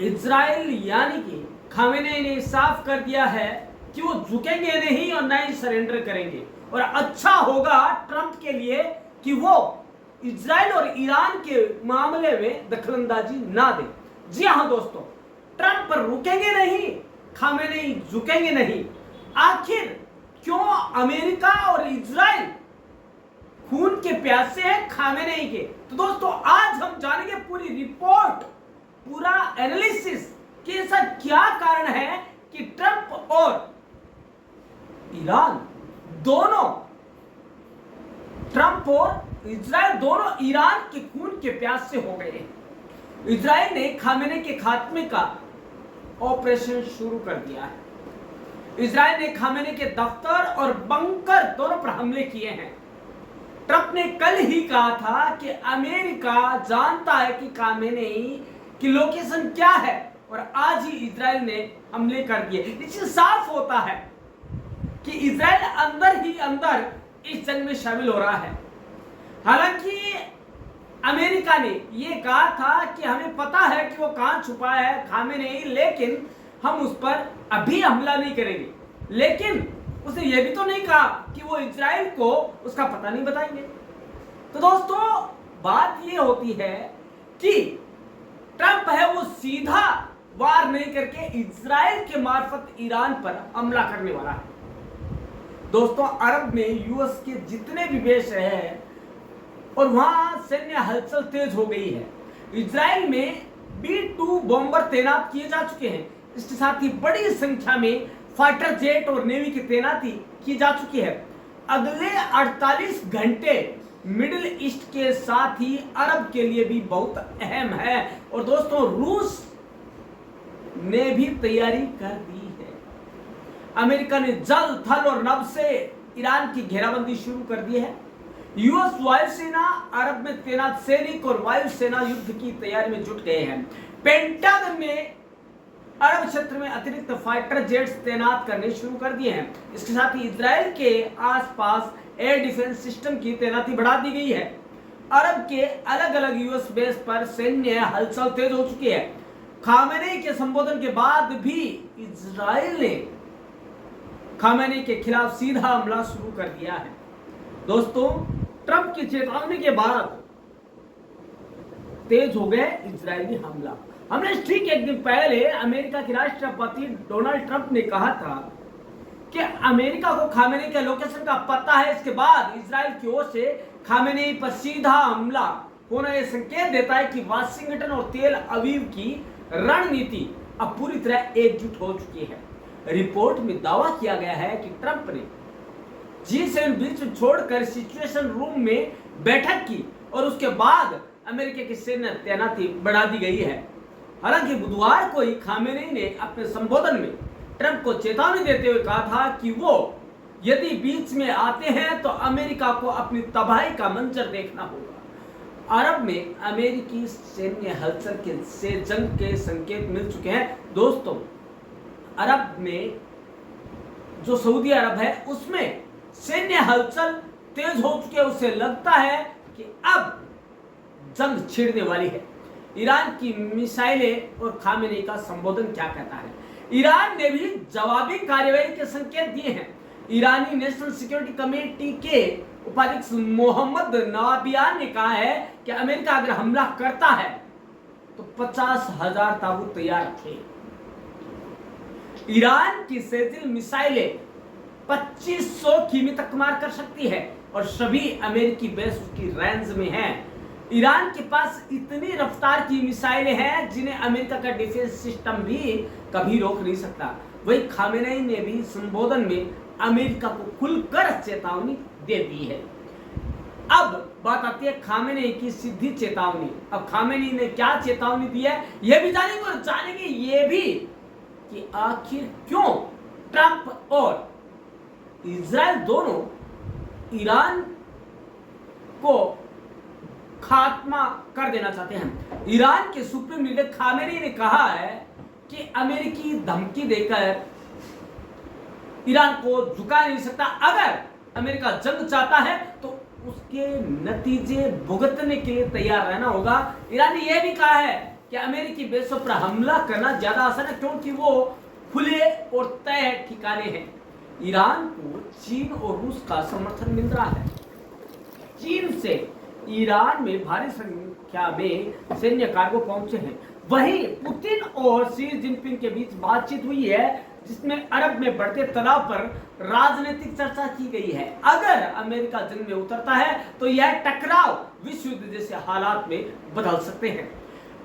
Israel यानी कि Khamenei ने साफ कर दिया है कि वो झुकेंगे नहीं और ना ही सरेंडर करेंगे, और अच्छा होगा ट्रंप के लिए कि वो इजराइल और ईरान के मामले में दखलंदाजी ना दे। जी हाँ दोस्तों, ट्रंप रुकेंगे नहीं, खामेनेई झुकेंगे नहीं। आखिर क्यों अमेरिका और इजराइल खून के प्यासे हैं खामेनेई के? तो दोस्तों आज हम जानेंगे पूरी रिपोर्ट, पूरा एनालिसिस कि ऐसा क्या कारण है कि ट्रंप और ईरान दोनों, ट्रंप और इजराइल दोनों ईरान के खून के प्यासे हो गए हैं। इजराइल ने खामेनेई के खात्मे का ऑपरेशन शुरू कर दिया है। इजराइल ने खामेनेई के दफ्तर और बंकर दोनों पर हमले किए हैं। ट्रंप ने कल ही कहा था कि अमेरिका जानता है कि खामेनेई की लोकेशन क्या है, और आज ही इजराइल ने हमले कर दिए। इससे साफ होता है कि इजराइल अंदर ही अंदर इस जंग में शामिल हो रहा है। हालांकि अमेरिका ने यह कहा था कि हमें पता है कि वो कहां छुपा है खामेनेई, लेकिन हम उस पर अभी हमला नहीं करेंगे। लेकिन उसने यह भी तो नहीं कहा कि वो इजराइल को उसका पता नहीं बताएंगे। तो दोस्तों बात यह होती है कि ट्रंप है वो सीधा वार नहीं करके इजराइल के मार्फत ईरान पर हमला करने वाला है। दोस्तों अरब में यूएस के जितने भी बेस हैं और वहां सैन्य हलचल तेज हो गई है। इजराइल में B-2 बॉम्बर तैनात किए जा चुके हैं। इसके साथ ही बड़ी संख्या में फाइटर जेट और नेवी की तैनाती की जा चुकी है। अगले 48 घंटे मिडिल ईस्ट के साथ ही अरब के लिए भी बहुत अहम है। और दोस्तों रूस ने भी तैयारी कर दी है। अमेरिका ने जल, थल और नभ से ईरान की घेराबंदी शुरू कर दी है। यूएस वायुसेना अरब में तैनात सैनिक और वायुसेना युद्ध की तैयारी में जुट गए हैं। पेंटागन ने अरब क्षेत्र में अतिरिक्त फाइटर जेट्स तैनात करने शुरू कर दिए हैं। इसके साथ ही इजराइल के आसपास एयर डिफेंस सिस्टम की तैनाती बढ़ा दी गई है। अरब के अलग अलग यूएस बेस पर सैन्य हलचल तेज हो चुकी है। खामेनेई के संबोधन के बाद भी इजराइल ने खामेनेई के खिलाफ सीधा हमला शुरू कर दिया है। दोस्तों ट्रंप की चेतावनी के बाद तेज हो गए इजरायली हमला। हमने ठीक एक दिन पहले अमेरिका के राष्ट्रपति डोनाल्ड ट्रंप ने कहा था कि अमेरिका को खामेनेई के लोकेशन का पता है। इसके बाद इजराइल की ओर से खामेनेई पर सीधा हमला होना यह संकेत देता है कि वाशिंगटन और तेल अवीव की रणनीति अब पूरी तरह एकजुट हो चुकी है। रिपोर्ट में दावा किया गया है कि ट्रंप ने G7 बीच छोड़कर सिचुएशन रूम में बैठक की और उसके बाद अमेरिका की सैन्य तैनाती बढ़ा दी गई है। हालांकि बुधवार को ही खामेनेई ने अपने संबोधन में ट्रंप को चेतावनी देते हुए कहा था कि वो यदि बीच में आते हैं तो अमेरिका को अपनी तबाही का मंजर देखना होगा। अरब में अमेरिकी सैन्य हलचल के से जंग के संकेत मिल चुके हैं। दोस्तों अरब में जो सऊदी अरब है उसमें सैन्य हलचल तेज हो चुकी है। उसे लगता है कि अब जंग छिड़ने वाली है। ईरान की मिसाइलें और खामेनेई का संबोधन क्या कहता है? ईरान ने भी जवाबी कार्रवाई के संकेत दिए हैं। ईरानी नेशनल सिक्योरिटी कमेटी के उपाध्यक्ष मोहम्मद नवाबियान ने कहा है कि अमेरिका अगर हमला करता है तो 50,000 ताबूत तैयार थे। ईरान की सेजिल मिसाइलें 2500 किमी तक मार कर सकती है और सभी अमेरिकी बेस उसकी रेंज में हैं। ईरान के पास इतनी रफ्तार की मिसाइलें हैं जिन्हें अमेरिका का डिफेंस सिस्टम भी कभी रोक नहीं सकता। वही खामेनेई ने भी संबोधन में अमेरिका को खुलकर चेतावनी दे दी है। अब बात आती है खामेनेई की सीधी चेतावनी। अब खामेनेई ने क्या चेतावनी दी है यह भी जानेंगे, और जानेंगे ये भी कि आखिर क्यों ट्रंप और इजराइल दोनों ईरान को खात्मा कर देना चाहते हैं। ईरान के सुप्रीम लीडर खामेनेई ने कहा है कि अमेरिकी धमकी देकर ईरान को झुका नहीं सकता। अगर अमेरिका जंग चाहता है तो उसके नतीजे भुगतने के लिए तैयार रहना होगा। ईरान ने यह भी कहा है कि अमेरिकी बेसों पर हमला करना ज्यादा आसान है, क्योंकि वो खुले और तय ठिकाने हैं। ईरान को चीन और रूस का समर्थन मिल रहा है। चीन से ईरान में भारी संख्या में सैन्य कार्गो पहुंचे हैं। वहीं पुतिन और शी जिनपिंग के बीच बातचीत हुई है, जिसमें अरब में बढ़ते तनाव पर राजनीतिक चर्चा की गई है। अगर अमेरिका जंग में उतरता है तो यह टकराव विश्व युद्ध जैसे हालात में बदल सकते हैं।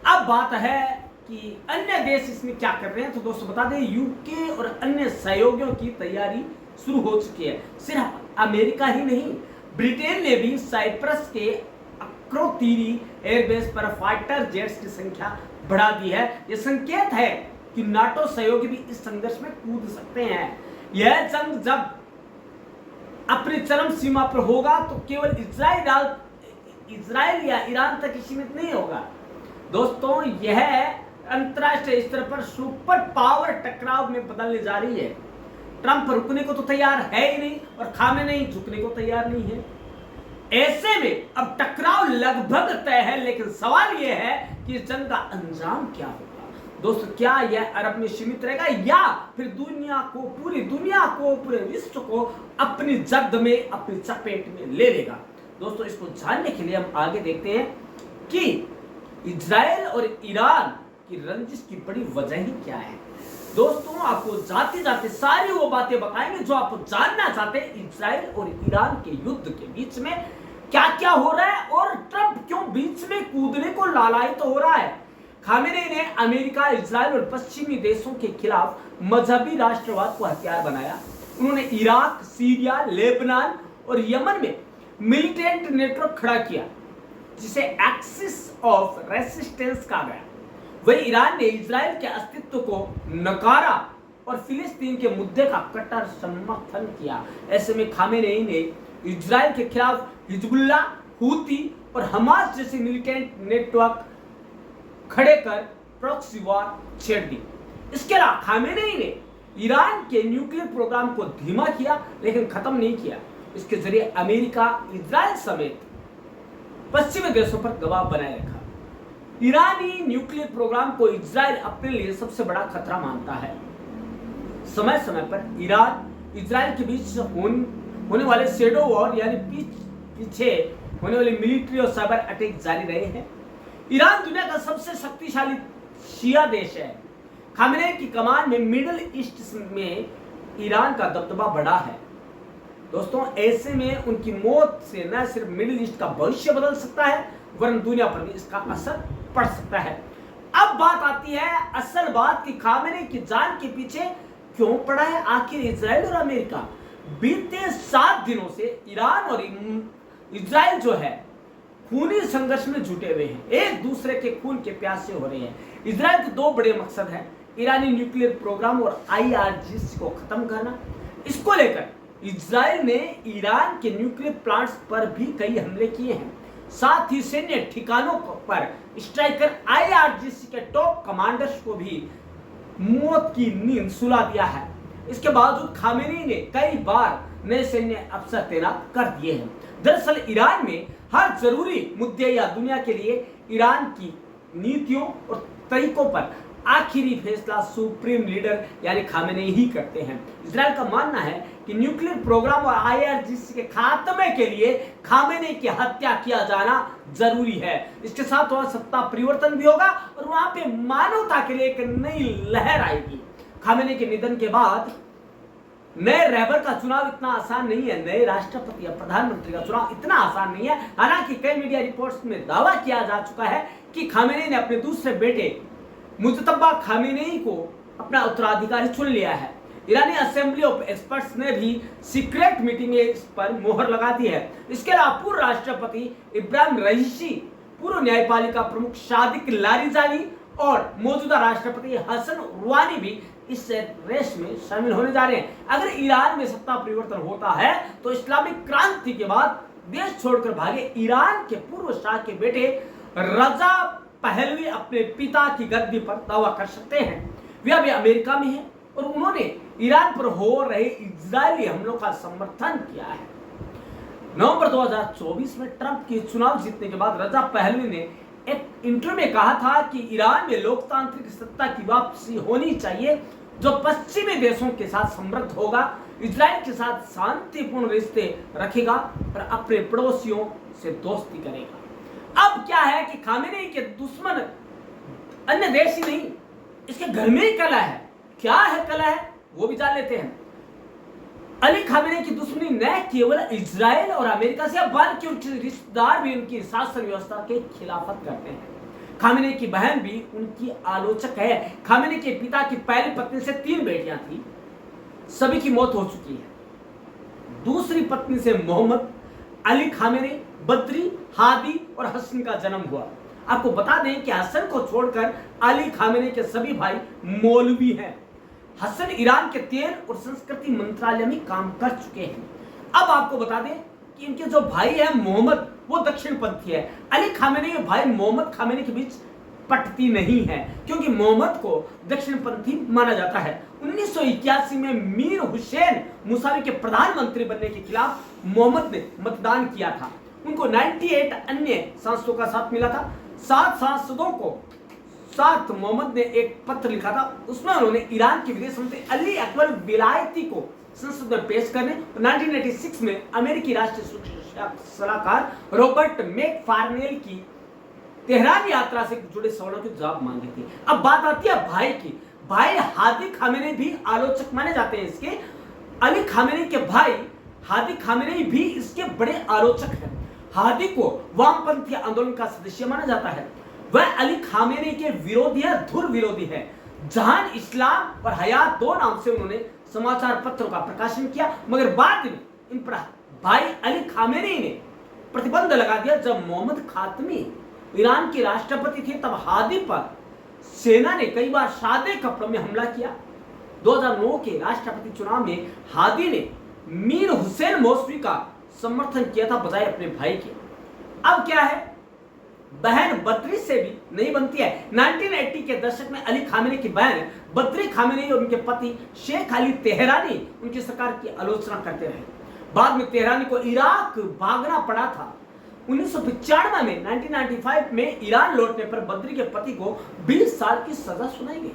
अब बात है कि अन्य देश इसमें क्या कर रहे हैं। तो दोस्तों बता दें, यूके और अन्य सहयोगियों की तैयारी शुरू हो चुकी है। सिर्फ अमेरिका ही नहीं, ब्रिटेन ने भी साइप्रस के अक्रोतिरी एयरबेस पर फाइटर जेट्स की संख्या बढ़ा दी है। यह संकेत है कि नाटो सहयोगी भी इस संघर्ष में कूद सकते हैं। यह जंग जब अपनी चरम सीमा पर होगा तो केवल इजराइल या ईरान तक ही सीमित नहीं होगा। दोस्तों, यह अंतरराष्ट्रीय स्तर पर सुपर पावर टकराव में बदलने जा रही है। ट्रंप रुकने को तो तैयार है ही नहीं और खामेनेई झुकने को तैयार नहीं है। ऐसे में अब टकराव लगभग तय है, लेकिन सवाल यह है कि इस जंग का अंजाम क्या होगा। दोस्तों, क्या यह अरब में सीमित रहेगा या फिर पूरी दुनिया को, पूरे विश्व को अपनी जद में, अपनी चपेट में ले लेगा। दोस्तों, इसको जानने के लिए हम आगे देखते हैं कि इजराइल और ईरान की रंजिश की बड़ी वजह ही क्या है। दोस्तों, आपको जाते जाते सारी वो बातें बताएंगे जो आप जानना चाहते हैं। इजराइल और ईरान के युद्ध के बीच में क्या क्या हो रहा है और ट्रंप क्यों बीच में कूदने को लालायित तो हो रहा है। खामेनेई ने अमेरिका, इजराइल और पश्चिमी देशों के खिलाफ मजहबी राष्ट्रवाद को हथियार बनाया। उन्होंने इराक, सीरिया, लेबनान और यमन में मिलिटेंट नेटवर्क खड़ा किया, जिसे एक्सिस ऑफ रेसिस्टेंस कहा गया। वही ईरान ने इजराइल के अस्तित्व को नकारा और फिलिस्तीन के मुद्दे का कट्टर समर्थन किया। ऐसे में खामेनेई ने इजराइल के खिलाफ हिजबुल्ला, हूती और हमास जैसे मिलिटेंट नेटवर्क खड़े कर प्रॉक्सी वॉर छेड़ दी। इसके अलावा खामेनेई ने ईरान के न्यूक्लियर प्रोग्राम को धीमा किया, लेकिन खत्म नहीं किया। इसके जरिए अमेरिका, इजराइल समेत पश्चिमी देशों पर दबाव बनाए रखा। ईरानी न्यूक्लियर प्रोग्राम को इजराइल अपने लिए सबसे बड़ा खतरा मानता है। समय समय पर ईरान, इजराइल के बीच होने वाले शेडो वॉर यानी पीछे होने वाले मिलिट्री और साइबर अटैक जारी रहे हैं। ईरान दुनिया का सबसे शक्तिशाली शिया देश है। खामेनेई की कमान में मिडिल ईस्ट में ईरान का दबदबा बढ़ा है। दोस्तों, ऐसे में उनकी मौत से न सिर्फ मिडिल ईस्ट का भविष्य बदल सकता है, वरन दुनिया पर भी इसका असर पड़ सकता है। अब बात आती है असल बात की, खामेनेई की जान के पीछे क्यों पड़ा है आखिर इजराइल और अमेरिका। बीते 7 दिनों से ईरान और इजराइल जो है खूनी संघर्ष में जुटे हुए हैं, एक दूसरे के खून के प्यासे हो रहे हैं। इजराइल के 2 बड़े मकसद हैं, ईरानी न्यूक्लियर प्रोग्राम और IRGC को खत्म करना। इसको लेकर इजराइल ने ईरान के न्यूक्लियर प्लांट्स पर भी कई हमले किए हैं। साथ ही सैन्य ठिकानों पर स्ट्राइक कर IRGC के टॉप कमांडर्स को भी मौत की नींद सुला दिया है। इसके बावजूद खामेनेई ने कई बार नए सैन्य अफसर तैनात कर दिए हैं। दरअसल ईरान में हर जरूरी मुद्दे या दुनिया के लिए ईरान की नीतियों और तरीकों पर आखिरी फैसला सुप्रीम लीडर यानी खामेनेई ही करते हैं। इजराइल का मानना है कि न्यूक्लियर प्रोग्राम और IRGC के खात्मे के लिए खामेनेई की हत्या किया जाना जरूरी है। इसके साथ वहां सत्ता परिवर्तन भी होगा और वहां पे मानवता के लिए एक नई लहर आएगी। खामेनेई के निधन के बाद नए रहबर का चुनाव इतना आसान नहीं है, नए राष्ट्रपति या प्रधानमंत्री का चुनाव इतना आसान नहीं है। हालांकि कई मीडिया रिपोर्ट्स में दावा किया जा चुका है कि खामेनेई ने अपने दूसरे बेटे मुज्तबा खामेनेई को अपना उत्तराधिकारी चुन लिया है। ईरानी असेंबली ऑफ एक्सपर्ट्स ने भी सीक्रेट मीटिंग में इस पर मोहर लगा दी है। इसके अलावा पूर्व राष्ट्रपति इब्राहिम रईसी, पूर्व न्यायपालिका प्रमुख सादिक लारिजानी और मौजूदा राष्ट्रपति हसन रूहानी भी इस रेस में शामिल होने जा रहे हैं। अगर ईरान में सत्ता परिवर्तन होता है तो इस्लामिक क्रांति के बाद देश छोड़कर भागे ईरान के पूर्व शाह के बेटे रजा पहलवी अपने पिता की गद्दी पर दावा कर सकते हैं। वे अभी अमेरिका में हैं और उन्होंने ईरान पर हो रहे इजरायली हमलों का समर्थन किया है। नवंबर 2024 में ट्रंप के चुनाव जीतने के बाद रजा पहलवी ने एक इंटरव्यू में कहा था कि ईरान में लोकतांत्रिक सत्ता की वापसी होनी चाहिए, जो पश्चिमी देशों के साथ समृद्ध होगा, इजराइल के साथ शांतिपूर्ण रिश्ते रखेगा और अपने पड़ोसियों से दोस्ती करेगा। अब क्या है कि खामेनेई के दुश्मन अन्य देश ही नहीं, इसके घर में ही कला है। क्या है कला है वो भी जान लेते हैं। अली खामेनेई की दुश्मनी न केवल इजराइल और अमेरिका से, बल्कि उनके रिश्तेदार भी उनकी शासन व्यवस्था के खिलाफत करते हैं। खामेनेई की बहन भी उनकी आलोचक है। खामेनेई के पिता की पहली पत्नी से 3 बेटियां थी, सभी की मौत हो चुकी है। दूसरी पत्नी से मोहम्मद अली खामेनेई, बद्री, हादी और हसन का जन्म हुआ। आपको बता दें कि हसन को छोड़कर अली खामेनेई के सभी भाई मौलवी हैं। हसन ईरान के तेल और संस्कृति मंत्रालय में काम कर चुके हैं। अब आपको बता दें कि इनके जो भाई है मोहम्मद, वो दक्षिणपंथी है। अली खामेनेई और भाई मोहम्मद खामेनेई के बीच पटती नहीं है, क्योंकि मोहम्मद को दक्षिणपंथी माना जाता है। 1981 में मीर हुसैन मुसावी के प्रधानमंत्री बनने के खिलाफ मोहम्मद ने मतदान किया था। उनको 98 अन्य सांसदों का साथ मिला था। 7 सांसदों को साथ मोहम्मद ने एक पत्र लिखा था, उसमें उन्होंने ईरान के विदेश मंत्री अली अकबर विलायती को संसद में पेश करने और 1986 में अमेरिकी राष्ट्रीय सुरक्षा सलाहकार रॉबर्ट मैकफार्नेल की तेहरान यात्रा से जुड़े सवालों के जवाब मांगे थे। अब बात आती है भाई की। भाई हादी खामेनेई भी आलोचक माने जाते हैं इसके। अली खामेनेई के भाई हादी खामेनेई भी इसके बड़े आलोचक हैं। हादी को वामपंथी आंदोलन का सदस्य माना जाता है। वह अली खामेनेई के विरोधी है, धुर विरोधी है। जहान इस्लाम और हयात 2 नाम से उन्होंने समाचार पत्रों का प्रकाशन किया, मगर बाद में इन पर भाई अली खामेनेई ने प्रतिबंध लगा दिया। जब मोहम्मद खातमी ईरान के राष्ट्रपति थे, तब हादी पर सेना ने कई बार सादे कपड़ों में हमला किया। 2009 के राष्ट्रपति चुनाव में हादी ने मीर हुसैन मौसवी का समर्थन किया था बजाय अपने भाई के। अब क्या है, बहन बद्री से भी नहीं बनती है। 1980 के दशक में अली खामेनेई की बहन बद्री खामेनेई और उनके पति शेख अली तेहरानी उनकी सरकार की आलोचना करते रहे। बाद में तेहरानी को इराक भागना पड़ा था। 1995 में 1995 में ईरान लौटने पर बद्री के पति को 20 साल की सजा सुनाई गई।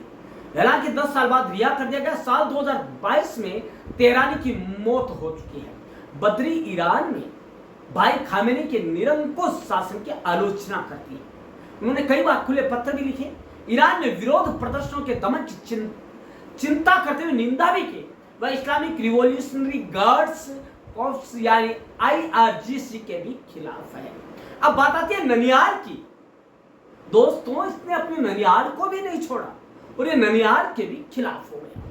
हालांकि 10 साल बाद रिहा कर दिया गया। साल 2022 में तेहरानी की मौत हो चुकी है। बद्री ईरान में भाई खामेनेई के निरंकुश शासन की आलोचना करती है। उन्होंने कई बार खुले पत्र भी लिखे। ईरान में विरोध प्रदर्शनों के दमन की चिंता करते हुए निंदा भी की। वह इस्लामिक रिवॉल्यूशनरी गार्ड्स कॉर्प्स यानी IRGC के भी खिलाफ है। अब बात आती है ननियाल की। दोस्तों, इसने अपने ननियाल को भी नहीं छोड़ा और ये ननियाल के भी खिलाफ हो गया।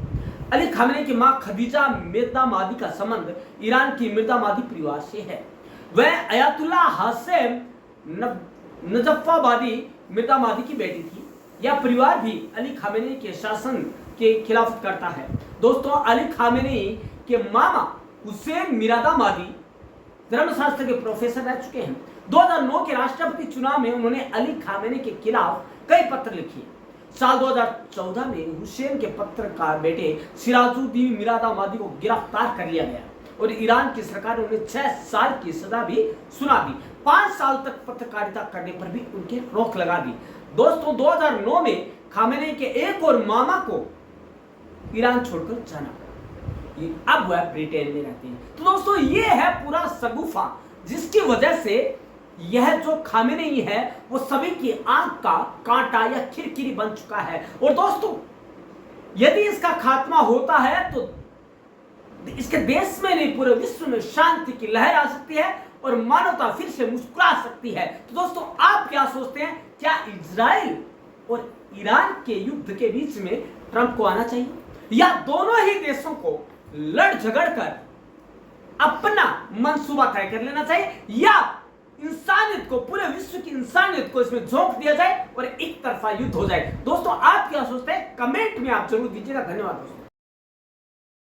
अली खामेनेई की मां खदीजा मिर्दामादी का संबंध ईरान की मिर्दामादी परिवार से है। वह अयातुल्ला हासेम नजफाबादी मिर्दामादी की बेटी थी। यह परिवार भी अली खामेनेई के शासन के खिलाफ करता है। दोस्तों, अली खामेनेई के मामा हुसैन मिर्दामादी धर्मशास्त्र के प्रोफेसर रह चुके हैं। 2009 के राष्ट्रपति चुनाव में उन्होंने अली खामेनेई के खिलाफ कई पत्र लिखे। साल 2014 में हुसैन के पत्रकार बेटे सिराजुद्दीन मिर्दामादी को गिरफ्तार कर लिया गया और ईरान की सरकार ने उन्हें 6 साल की सजा भी सुना दी। 5 साल तक पत्रकारिता करने पर भी उनके रोक लगा दी। दोस्तों, 2009 में खामेनेई के एक और मामा को ईरान छोड़कर जाना पड़ा। अब वह ब्रिटेन में रहते हैं। तो दोस्तों, ये है पूरा शगुफा, जिसकी वजह से यह जो खामेनेई है वो सभी की आंख का कांटा या खिरकिरी बन चुका है। और दोस्तों, यदि इसका खात्मा होता है तो इसके देश में नहीं पूरे विश्व में शांति की लहर आ सकती है और मानवता फिर से मुस्कुरा सकती है। तो दोस्तों, आप क्या सोचते हैं? क्या इजराइल और ईरान के युद्ध के बीच में ट्रंप को आना चाहिए, या दोनों ही देशों को लड़ झगड़ कर अपना मंसूबा तय कर लेना चाहिए, या इंसानियत को, पूरे विश्व की इंसानियत को इसमें झोंक दिया जाए और एक तरफा युद्ध हो जाए? दोस्तों, आप क्या सोचते हैं? कमेंट में आप जरूर दीजिएगा। धन्यवाद दोस्तों।